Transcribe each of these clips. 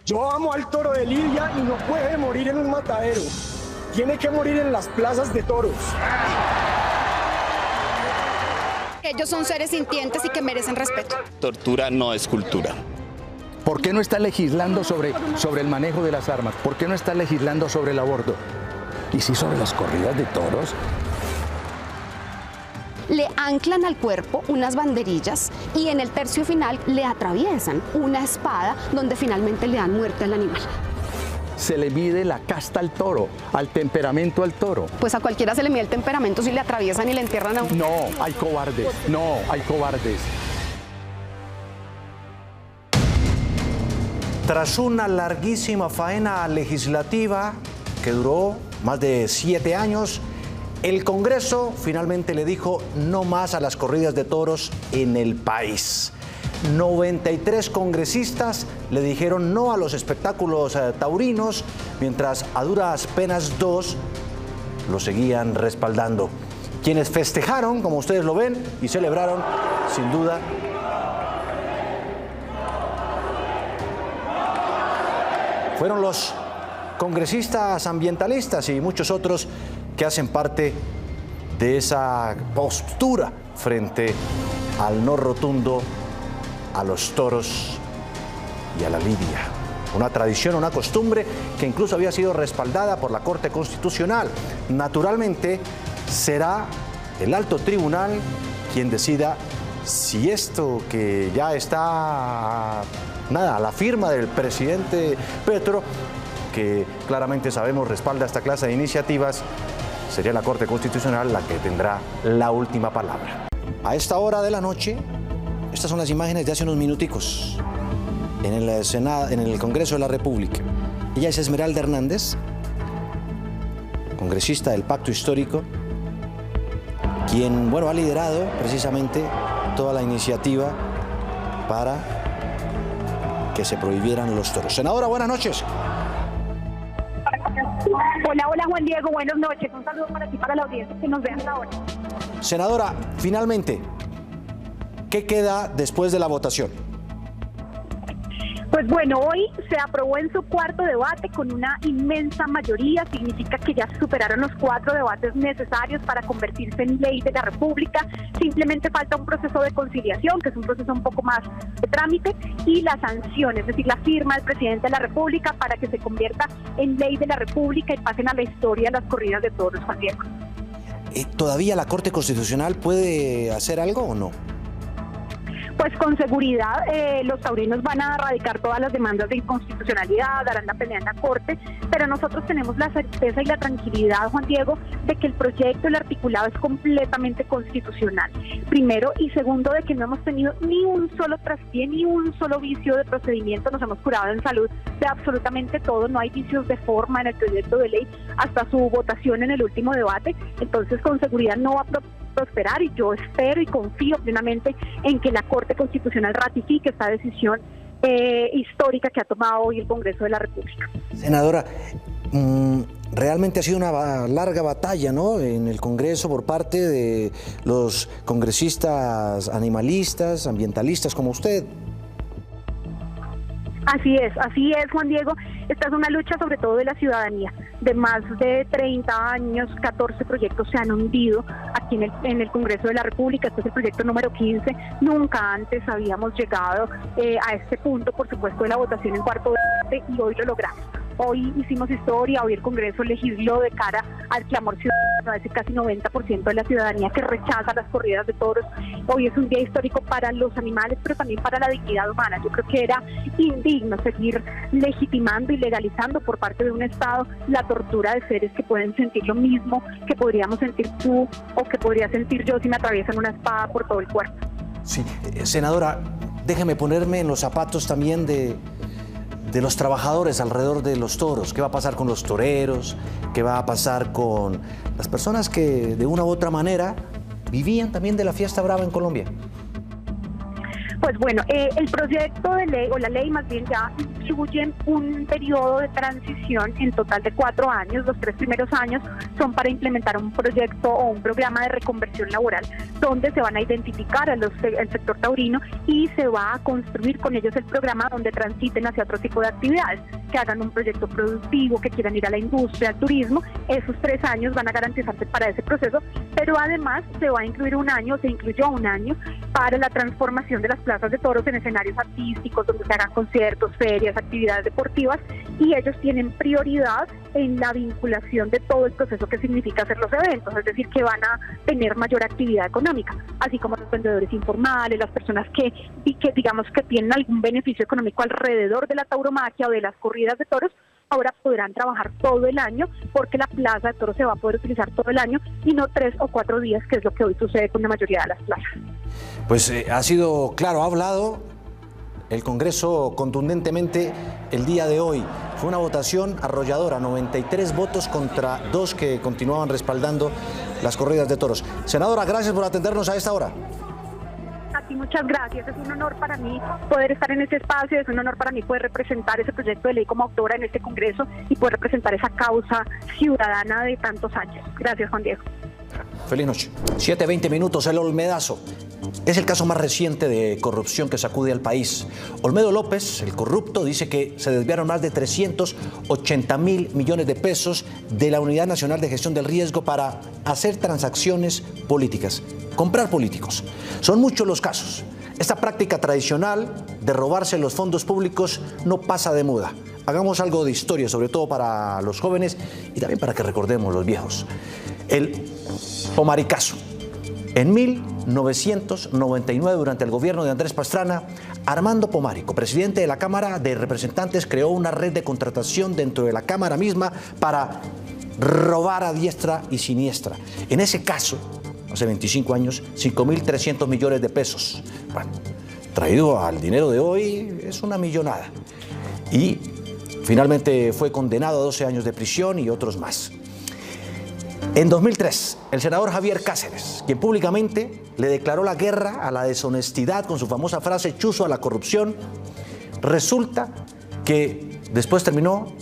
Yo amo al toro de Lidia y no puede morir en un matadero. Tiene que morir en las plazas de toros. Ellos son seres sintientes y que merecen respeto. Tortura no es cultura. ¿Por qué no está legislando sobre el manejo de las armas? ¿Por qué no está legislando sobre el aborto? ¿Y sí sobre las corridas de toros? Le anclan al cuerpo unas banderillas y en el tercio final le atraviesan una espada donde finalmente le dan muerte al animal. Se le mide la casta al toro, al temperamento al toro. Pues a cualquiera se le mide el temperamento si le atraviesan y le entierran a un... No, hay cobardes, no, hay cobardes. Tras una larguísima faena legislativa que duró más de 7 años, el Congreso finalmente le dijo no más a las corridas de toros en el país. 93 congresistas le dijeron no a los espectáculos taurinos, mientras a duras penas 2 lo seguían respaldando. Quienes festejaron, como ustedes lo ven, y celebraron, sin duda, fueron los congresistas ambientalistas y muchos otros que hacen parte de esa postura frente al no rotundo a los toros y a la lidia. Una tradición, una costumbre que incluso había sido respaldada por la Corte Constitucional. Naturalmente, será el alto tribunal quien decida si esto que ya está a la firma del presidente Petro, que claramente sabemos respalda esta clase de iniciativas, sería la Corte Constitucional la que tendrá la última palabra. A esta hora de la noche, estas son las imágenes de hace unos minuticos en el Senado, en el Congreso de la República. Ella es Esmeralda Hernández, congresista del Pacto Histórico, quien, ha liderado precisamente toda la iniciativa para que se prohibieran los toros. Senadora, buenas noches. Hola Juan Diego, buenas noches. Un saludo para ti, para la audiencia que nos vean ahora. Senadora, finalmente, ¿qué queda después de la votación? Pues bueno, hoy se aprobó en su cuarto debate con una inmensa mayoría. Significa que ya se superaron los 4 debates necesarios para convertirse en ley de la República. Simplemente falta un proceso de conciliación, que es un proceso un poco más de trámite, y la sanción, es decir, la firma del presidente de la República para que se convierta en ley de la República y pasen a la historia las corridas de toros, Juan Diego. ¿Todavía la Corte Constitucional puede hacer algo o no? Pues con seguridad los taurinos van a radicar todas las demandas de inconstitucionalidad, darán la pelea en la Corte, pero nosotros tenemos la certeza y la tranquilidad, Juan Diego, de que el proyecto, el articulado es completamente constitucional. Primero, y segundo, de que no hemos tenido ni un solo traspié, ni un solo vicio de procedimiento, nos hemos curado en salud de absolutamente todo, no hay vicios de forma en el proyecto de ley hasta su votación en el último debate, entonces con seguridad no va a prosperar, y yo espero y confío plenamente en que la Corte Constitucional ratifique esta decisión histórica que ha tomado hoy el Congreso de la República. Senadora, realmente ha sido una larga batalla, ¿no?, en el Congreso por parte de los congresistas animalistas, ambientalistas como usted. Así es, Juan Diego. Esta es una lucha sobre todo de la ciudadanía. De más de 30 años, 14 proyectos se han hundido aquí en el Congreso de la República. Este es el proyecto número 15. Nunca antes habíamos llegado a este punto, por supuesto, de la votación en cuarto debate, y hoy lo logramos. Hoy hicimos historia, hoy el Congreso legisló de cara al clamor ciudadano, a ese casi 90% de la ciudadanía que rechaza las corridas de toros. Hoy es un día histórico para los animales, pero también para la dignidad humana. Yo creo que era indigno seguir legitimando y legalizando por parte de un Estado la tortura de seres que pueden sentir lo mismo que podríamos sentir tú o que podría sentir yo si me atraviesan una espada por todo el cuerpo. Sí, senadora, déjeme ponerme en los zapatos también de los trabajadores alrededor de los toros. ¿Qué va a pasar con los toreros? ¿Qué va a pasar con las personas que de una u otra manera vivían también de la fiesta brava en Colombia? Pues bueno, el proyecto de ley, o la ley más bien, ya incluye un periodo de transición en total de 4 años. Los 3 primeros años son para implementar un proyecto o un programa de reconversión laboral, donde se van a identificar el sector taurino y se va a construir con ellos el programa donde transiten hacia otro tipo de actividades, que hagan un proyecto productivo, que quieran ir a la industria, al turismo. Esos 3 años van a garantizarse para ese proceso, pero además se va a incluir se incluyó un año para la transformación de las plazas de toros en escenarios artísticos, donde se hagan conciertos, ferias, actividades deportivas, y ellos tienen prioridad en la vinculación de todo el proceso que significa hacer los eventos, es decir, que van a tener mayor actividad económica, así como los vendedores informales, las personas que digamos que tienen algún beneficio económico alrededor de la tauromaquia o de las corridas de toros. Ahora podrán trabajar todo el año, porque la plaza de toros se va a poder utilizar todo el año y no 3 o 4 días, que es lo que hoy sucede con la mayoría de las plazas. Pues ha sido claro, ha hablado el Congreso contundentemente el día de hoy. Fue una votación arrolladora, 93 votos contra 2 que continuaban respaldando las corridas de toros. Senadora, gracias por atendernos a esta hora. A ti muchas gracias, es un honor para mí poder estar en este espacio, es un honor para mí poder representar ese proyecto de ley como autora en este Congreso y poder representar esa causa ciudadana de tantos años. Gracias, Juan Diego. Feliz noche. 7:20 minutos, el Olmedazo. Es el caso más reciente de corrupción que sacude al país. Olmedo López, el corrupto, dice que se desviaron más de 380.000 millones de pesos de la Unidad Nacional de Gestión del Riesgo para hacer transacciones políticas, comprar políticos. Son muchos los casos. Esta práctica tradicional de robarse los fondos públicos no pasa de moda. Hagamos algo de historia, sobre todo para los jóvenes y también para que recordemos los viejos. El Pomaricazo. En 1999, durante el gobierno de Andrés Pastrana, Armando Pomarico, presidente de la Cámara de Representantes, creó una red de contratación dentro de la Cámara misma para robar a diestra y siniestra. En ese caso, hace 25 años, 5.300 millones de pesos. Bueno, traído al dinero de hoy, es una millonada. Y finalmente fue condenado a 12 años de prisión y otros más. En 2003, el senador Javier Cáceres, quien públicamente le declaró la guerra a la deshonestidad con su famosa frase "chuzo a la corrupción", resulta que después terminó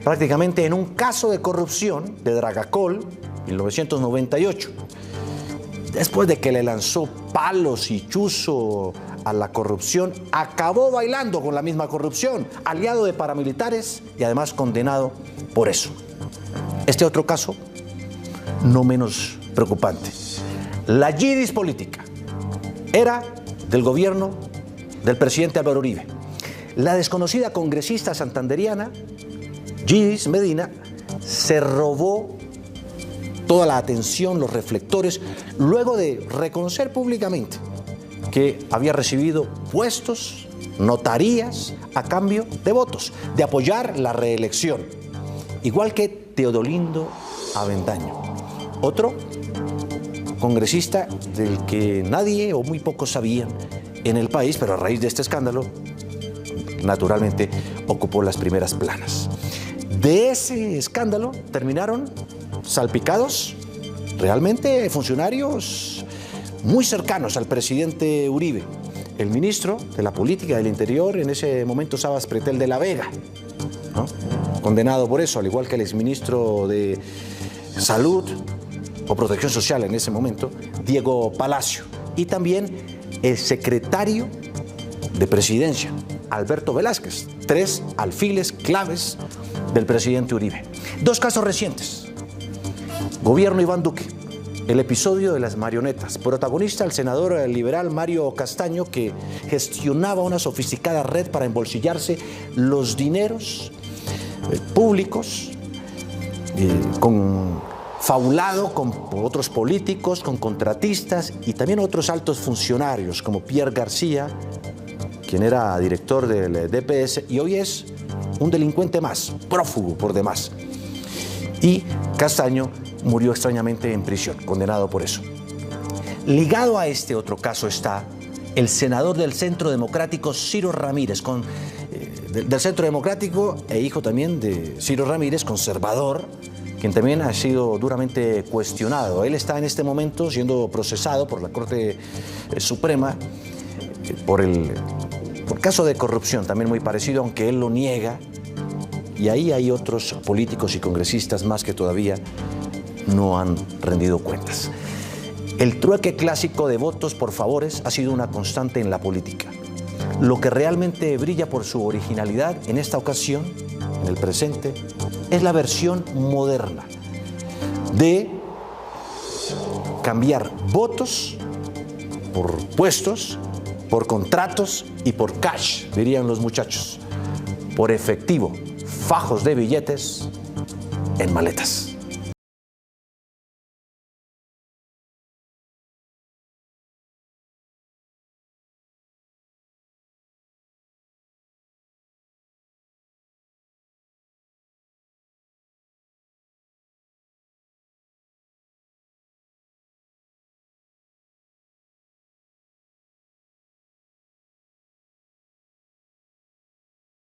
prácticamente en un caso de corrupción de Dragacol, 1998. Después de que le lanzó palos y chuzo a la corrupción, acabó bailando con la misma corrupción, aliado de paramilitares y además condenado por eso. Este otro caso, no menos preocupante. La yidis política era del gobierno del presidente Álvaro Uribe. La desconocida congresista santanderiana, Yidis Medina, se robó toda la atención, los reflectores, luego de reconocer públicamente que había recibido puestos, notarías, a cambio de votos, de apoyar la reelección, igual que Teodolindo Avendaño, otro congresista del que nadie o muy pocos sabían en el país, pero a raíz de este escándalo, naturalmente, ocupó las primeras planas. De ese escándalo terminaron salpicados realmente funcionarios muy cercanos al presidente Uribe. El ministro de la Política del Interior, en ese momento Sabas Pretel de la Vega, ¿no?, condenado por eso, al igual que el exministro de Salud o Protección Social en ese momento, Diego Palacio, y también el secretario de Presidencia, Alberto Velázquez, 3 alfiles claves del presidente Uribe. 2 casos recientes. Gobierno Iván Duque, el episodio de las marionetas. Protagonista el senador liberal Mario Castaño, que gestionaba una sofisticada red para embolsillarse los dineros públicos, confabulado con otros políticos, con contratistas y también otros altos funcionarios como Pierre García, quien era director del DPS y hoy es un delincuente más, prófugo por demás. Y Castaño murió extrañamente en prisión, condenado por eso. Ligado a este otro caso está el senador del Centro Democrático, Ciro Ramírez, del Centro Democrático e hijo también de Ciro Ramírez, conservador, quien también ha sido duramente cuestionado. Él está en este momento siendo procesado por la Corte Suprema por caso de corrupción, también muy parecido, aunque él lo niega. Y ahí hay otros políticos y congresistas más que todavía no han rendido cuentas. El trueque clásico de votos por favores ha sido una constante en la política. Lo que realmente brilla por su originalidad en esta ocasión, en el presente, es la versión moderna de cambiar votos por puestos, por contratos y por cash, dirían los muchachos, por efectivo, fajos de billetes en maletas.